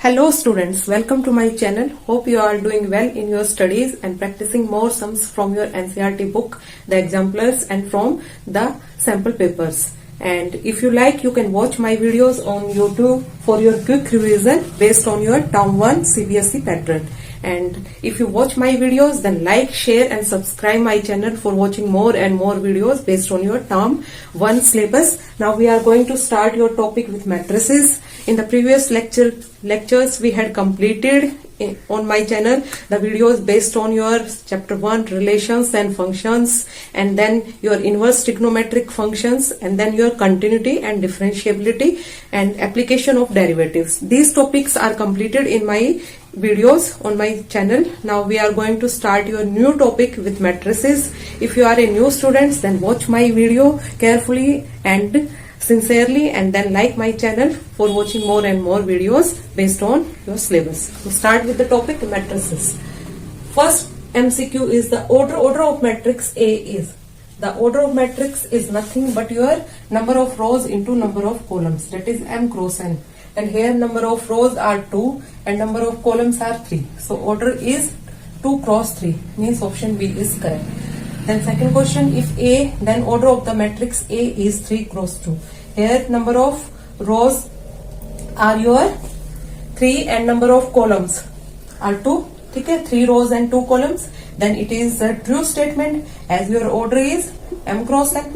Hello students, welcome to my channel. Hope you are doing well in your studies and practicing more sums from your NCERT book, the exemplars and from the sample papers. And if you like, you can watch my videos on YouTube for your quick revision based on your Term 1 CBSE pattern. And if you watch my videos, then like, share and subscribe my channel for watching more and more videos based on your Term 1 syllabus. Now we are going to start your topic with matrices. In the previous lectures we had completed on my channel the videos based on your chapter 1 relations and functions, and then your inverse trigonometric functions, and then your continuity and differentiability and application of derivatives. These topics are completed in my videos on my channel. Now we are going to start your new topic with matrices. If you are a new student, then watch my video carefully and sincerely, and then like my channel for watching more and more videos based on your syllabus. We start with the topic matrices. First MCQ is the order of matrix A is. The order of matrix is nothing but your number of rows into number of columns, that is m cross n. And here number of rows are 2 and number of columns are 3. So order is 2 cross 3, means option B is correct. Then second question, if A, then order of the matrix A is 3 cross 2. Here number of rows are your 3 and number of columns are 2. Okay, 3 rows and 2 columns. Then it is a true statement as your order is m cross n.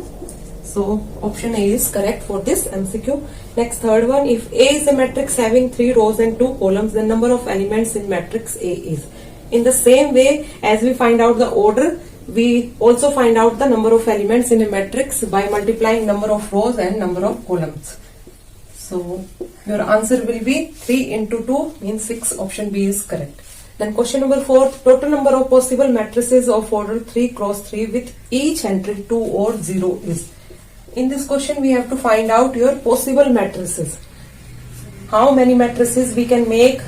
So option A is correct for this MCQ. Next, third one, if A is a matrix having 3 rows and 2 columns, then number of elements in matrix A is. In the same way as we find out the order, we also find out the number of elements in a matrix by multiplying number of rows and number of columns. So your answer will be 3 into 2 means 6. Option B is correct. Then question number 4, total number of possible matrices of order 3 cross 3 with each entry 2 or 0 is. In this question we have to find out your possible matrices. How many matrices we can make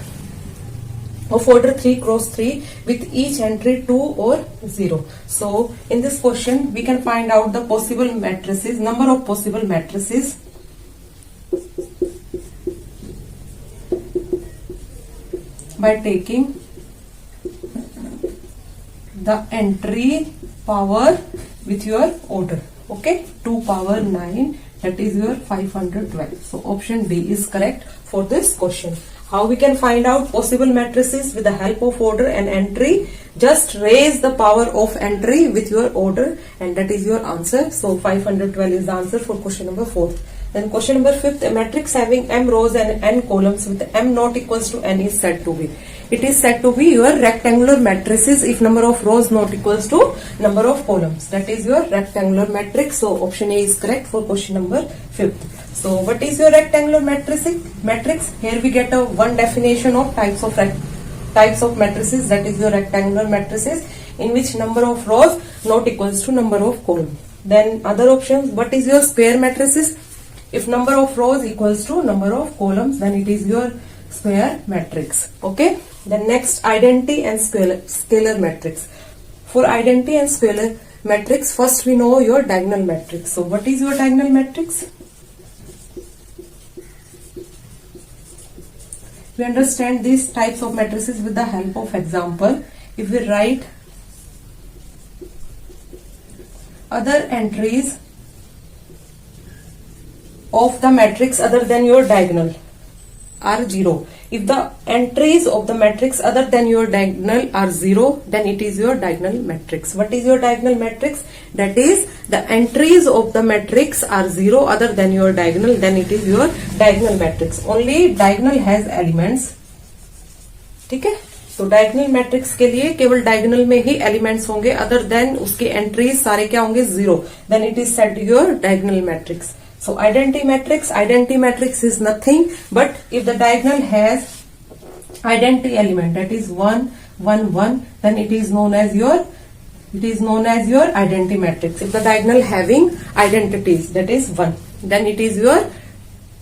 of order 3 cross 3 with each entry 2 or 0. So in this question we can find out the possible matrices, number of possible matrices by taking the entry power with your order. Okay, 2 power 9, that is your 512. So option B is correct for this question. How we can find out possible matrices with the help of order and entry? Just raise the power of entry with your order and that is your answer. So 512 is the answer for question number 4. Then question number 5, a matrix having m rows and n columns with m not equals to n is said to be. It is said to be your rectangular matrices if number of rows not equals to number of columns. That is your rectangular matrix. So option A is correct for question number 5. So what is your rectangular matrix? Here we get a one definition of types of matrices, that is your rectangular matrices in which number of rows not equals to number of columns. Then other options, what is your square matrices? If number of rows equals to number of columns, then it is your square matrix. Okay. Then next, identity and scalar matrix. For identity and scalar matrix, first we know your diagonal matrix. So what is your diagonal matrix? We understand these types of matrices with the help of example. If we write other entries of the matrix other than your diagonal are 0. If the entries of the matrix other than your diagonal are 0, then it is your diagonal matrix. What is your diagonal matrix? That is, the entries of the matrix are 0 other than your diagonal, then it is your diagonal matrix. Only diagonal has elements. ठीक है, तो diagonal matrix के लिए केवल diagonal में ही elements होंगे, other than उसके entries सारे क्या होंगे 0, then it is said your diagonal matrix. So identity matrix is nothing but if the diagonal has identity element, that is 1, 1, 1, then it is known as your identity matrix. If the diagonal having identities, that is 1, then it is your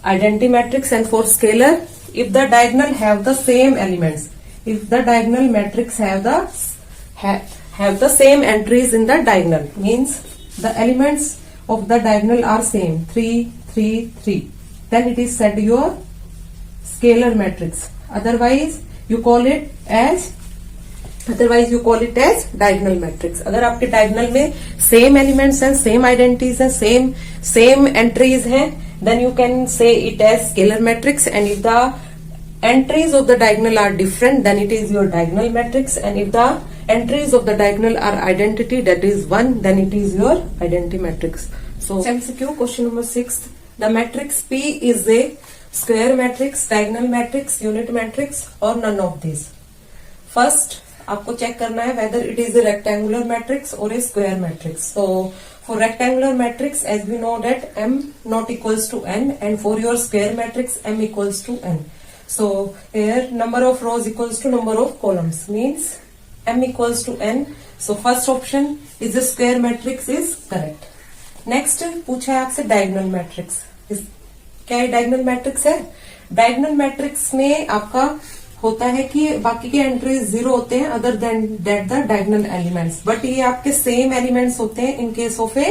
identity matrix. And for scalar, if the diagonal have the same elements, if the diagonal matrix have the same entries in the diagonal, means the elements of the diagonal are same, 3, 3, 3, then it is said your scalar matrix. otherwise you call it as diagonal matrix. अगर आपके diagonal में same elements हैं, same identities हैं, same entries हैं, then you can say it as scalar matrix. And if the entries of the diagonal are different, then it is your diagonal matrix. And if the entries of the diagonal are identity, that is 1, then it is your identity matrix. So MCQ question number 6, the matrix P is a square matrix, diagonal matrix, unit matrix or none of these. First आपको check करना है whether it is a rectangular matrix or a square matrix. So for rectangular matrix, as we know that m not equals to n, and for your square matrix m equals to n. So here number of rows equals to number of columns, means m equals to n. So first option is a square matrix is correct. Next पूछा है आपसे diagonal matrix. क्या है diagonal matrix है? Diagonal matrix में आपका होता है कि बाकी के एंट्रीज 0 होते हैं other than that the diagonal elements, but ये आपके सेम एलिमेंट्स होते हैं in case of a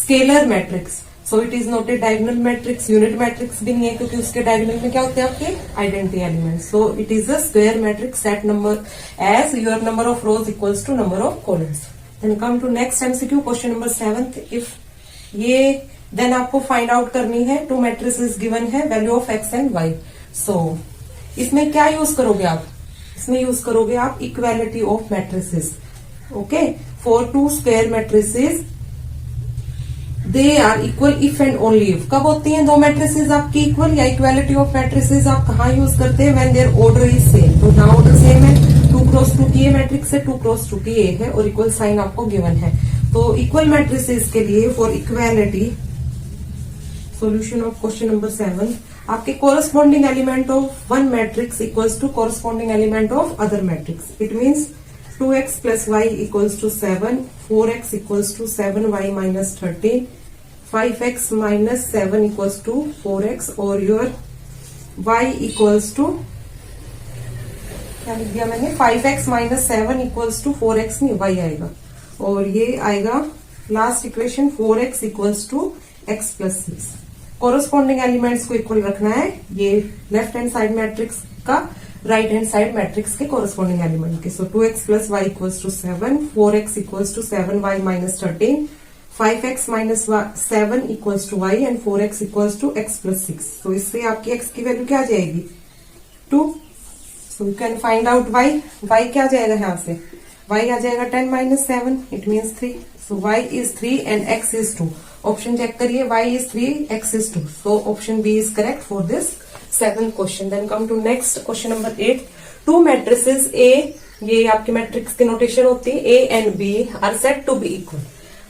scalar matrix. So it is not a diagonal matrix, unit matrix भी नहीं है क्योंकि उसके डायगोनल में क्या होते हैं आपके identity elements. So it is a square matrix set number as your number of rows equals to number of columns. Then come to next MCQ question number 7. If ये देन आपको फाइंड आउट करनी है two matrices given है value of X and Y. So इसमें क्या use करोगे आप? इसमें यूज करोगे आप equality of matrices. Okay, for two square matrices they are equal if and only if. कब होती हैं दो मैट्रिसेस आपकी इक्वल या इक्वालिटी ऑफ मैट्रिसेस आप कहाँ यूज करते हैं? When their order is same. तो ना ऑर्डर सेम है, 2x2 की ए मैट्रिक्स है, 2x2 की ए है और इक्वल साइन आपको गिवन है. तो इक्वल मैट्रिसेस के लिए for equality solution of question number 7, आपके corresponding element of one matrix equals to corresponding element of other matrix. It means 2x plus y equals to 7, 4x equals to 7y minus 13, 5x minus 7 equals to 4x और your y equals to क्या लिख दिया मैंने? 5x minus 7 equals to 4x नहीं y आएगा और ये आएगा last equation 4x equals to x plus 6. Corresponding elements को इक्वल रखना है ये लेफ्ट हैंड साइड मैट्रिक्स का राइट हैंड साइड मैट्रिक्स के कोरोस्पॉन्डिंग एलिमेंट के. सो 2x plus y equals to 7, 4x equals to 7y minus 13, 5x minus 7 equals to y and 4x equals to x plus 6. so इससे आपकी x की value क्या आ जाएगी? 2. so you can find out y. y क्या आ जाएगा यहाँ से? y आ जाएगा 10 minus 7, it means 3. so y is 3 and x is 2. Option check करिए, y is 3, x is 2. so option B is correct for this 7th question. then come to next question number 8. two matrices A, ये आपके matrix की notation होती है, A and B are said to be equal.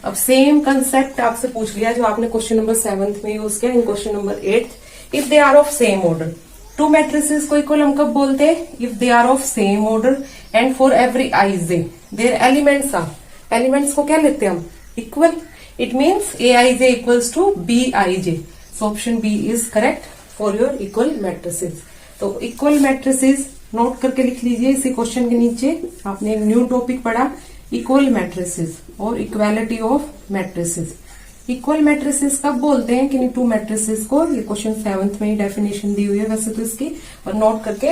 अब same concept आपसे पूछ लिया जो आपने क्वेश्चन नंबर 7th में यूज किया in question number 8. If they are of same order, two matrices को इक्वल हम कब बोलते हैं? If they are of same order and for every i j there elements are, elements को क्या लेते हैं हम? Equal. It means Aij equals to Bij. so option B is correct for your equal matrices. तो equal matrices note करके लिख लीजिए इसी क्वेश्चन के नीचे. आपने एक न्यू टॉपिक पढ़ा, इक्वल मैट्रिसेस और equality of matrices. Equal matrices कब बोलते हैं कि टू मैट्रिसेस को? ये क्वेश्चन 7th में ही डेफिनेशन दी हुई है वैसे तो इसकी, और नोट करके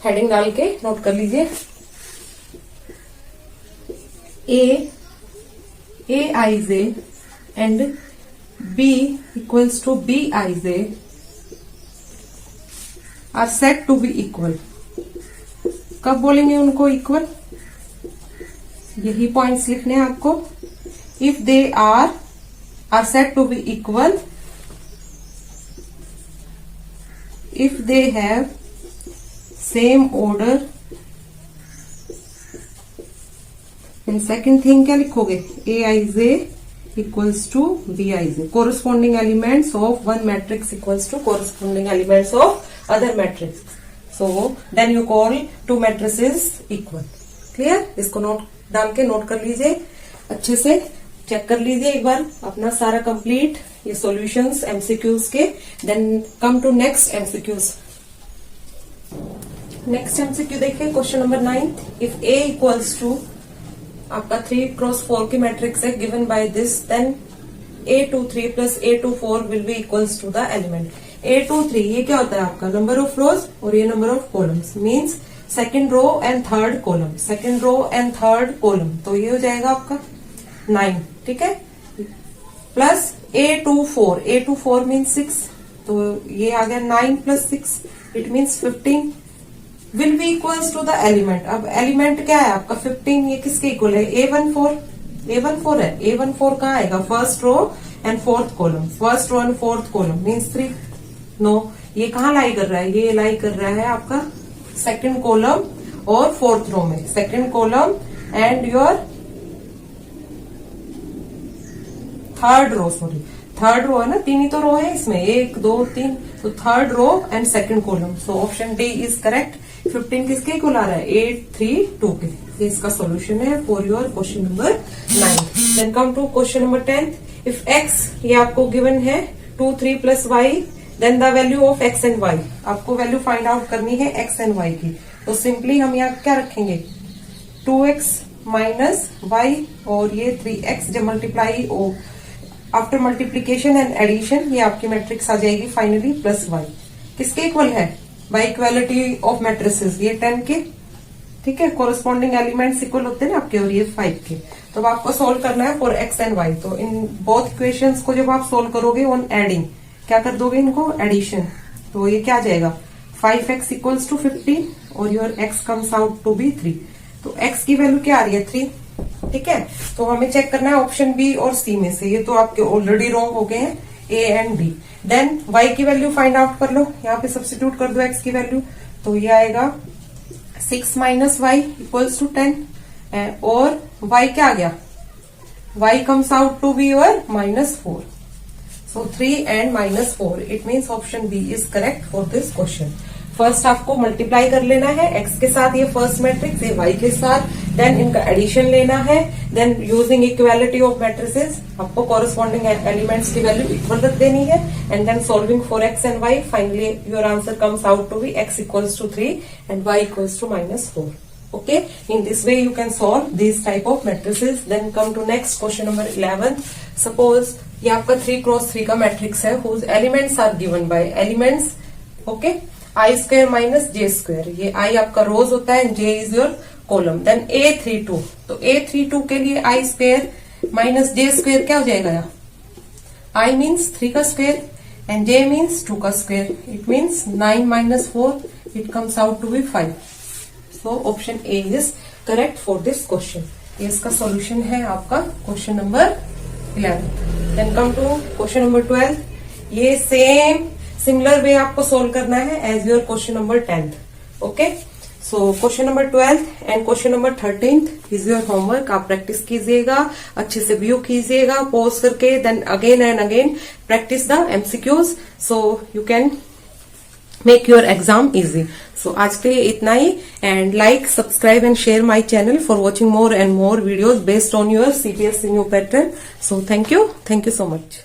हेडिंग डाल के नोट कर लीजिए. Aij and B equals to Bij are said to be equal. कब बोलेंगे उनको इक्वल? यही पॉइंट्स लिखने हैं आपको. If they are said to be equal if they have same order. And second thing क्या लिखोगे? Aij equals to Bij. corresponding elements of one matrix equals to corresponding elements of other matrix. so then you call two matrices equal. clear? इसको note डाल के note कर लीजिए, अच्छे से check कर लीजिए एक बार अपना सारा कंप्लीट ये सॉल्यूशंस एमसीक्यूज के. Then come to next MCQs. Next MCQ देखिए question number 9. If A equals to आपका 3x4 की मैट्रिक्स है given by this, then A23 plus A24 will be equals to the element. A23 ये क्या होता है आपका नंबर ऑफ रोज और ये number of columns, means second row and third column, second row and third column, तो ये हो जाएगा आपका 9, ठीक है। प्लस A24 मीन्स 6, तो ये आ गया 9 plus 6, it means 15 will be equals to the element. अब एलिमेंट क्या है आपका 15, ये किसके इक्वल है A14 है। A14 कहाँ आएगा, first row and fourth column, first row and fourth column means 3। No, ये कहाँ लाई कर रहा है, ये लाई कर रहा है आपका सेकंड कॉलम और फोर्थ रो में, second column and your third row, sorry third row है ना, 3 ही तो रो है इसमें, 1 2 3, तो third row and second column, so option D is correct. 15 किसके इक्वल आ रहा है, 832 के। ये इसका सॉल्यूशन है for your question number 9। Then come to question number 10। If x ये आपको गिवन है 2 3 plus y, then the value of x and y, आपको वैल्यू फाइंड आउट करनी है x एंड y की। तो सिंपली हम यहाँ क्या रखेंगे, 2x माइनस वाई और ये 3x जब multiply after multiplication and addition ये आपकी मैट्रिक्स आ जाएगी फाइनली प्लस y। किसके इक्वल है, बाय इक्वालिटी ऑफ मैट्रिसेस, ये 10 के, ठीक है, कोरस्पॉन्डिंग एलिमेंट्स इक्वल होते हैं ना आपके, और ये 5 के। तो अब आपको सोल्व करना है फॉर x एंड y। तो इन बोथ इक्वेशंस को जब आप सोल्व करोगे ऑन एडिंग, क्या कर दोगे इनको, एडिशन, तो ये क्या आ जाएगा 5x इक्वल्स टू 15 और your x comes out to be 3। तो x की वैल्यू क्या आ रही है 3, ठीक है। तो हमें चेक करना है ऑप्शन बी और सी में से, ये तो आपके ऑलरेडी रॉन्ग हो गए हैं A and B. Then y की वैल्यू फाइंड आउट कर लो, यहाँ पे सब्स्टिट्यूट कर दो x की वैल्यू, तो ये आएगा 6 माइनस वाई इक्वल्स टू 10, और y क्या आ गया, y comes out to be your -4, so 3 and -4, it means option B is correct for this question. First आपको मल्टीप्लाई कर लेना है x के साथ, ये फर्स्ट मैट्रिक्स, ये y के साथ, देन इनका एडिशन लेना है, then using equality of matrices आपको कॉरेस्पॉन्डिंग एलिमेंट्स की वैल्यू इक्वल रख देनी है, and then solving for x and y, finally your answer comes out to be x equals to 3 and y equals to -4। Okay, in this way you can solve these type of matrices. Then come to next question number 11. Suppose ये आपका 3 cross 3 का matrix है, whose elements are given by elements, okay, I square minus j square, ये I आपका रोज होता है, j is your column. Then A32, तो A32 के लिए I square minus j square क्या हो जाएगा, I means 3 का स्क्वायर and j means 2 का square, it means 9 minus 4, it comes out to be 5. So option A is correct for this question. ये इसका सॉल्यूशन है आपका question number 11. Then come to question number 12. ये same similar way आपको solve करना है as your question number 10th. Okay, so question number 12th and question number 13th is your homework. आप practice कीजिएगा, अच्छे से व्यू कीजिएगा पॉज करके, then again and again practice the MCQs so you can make your exam easy. So आज के लिए इतना ही, and like, subscribe and share my channel for watching more and more videos based on your CBSE new pattern. So thank you so much.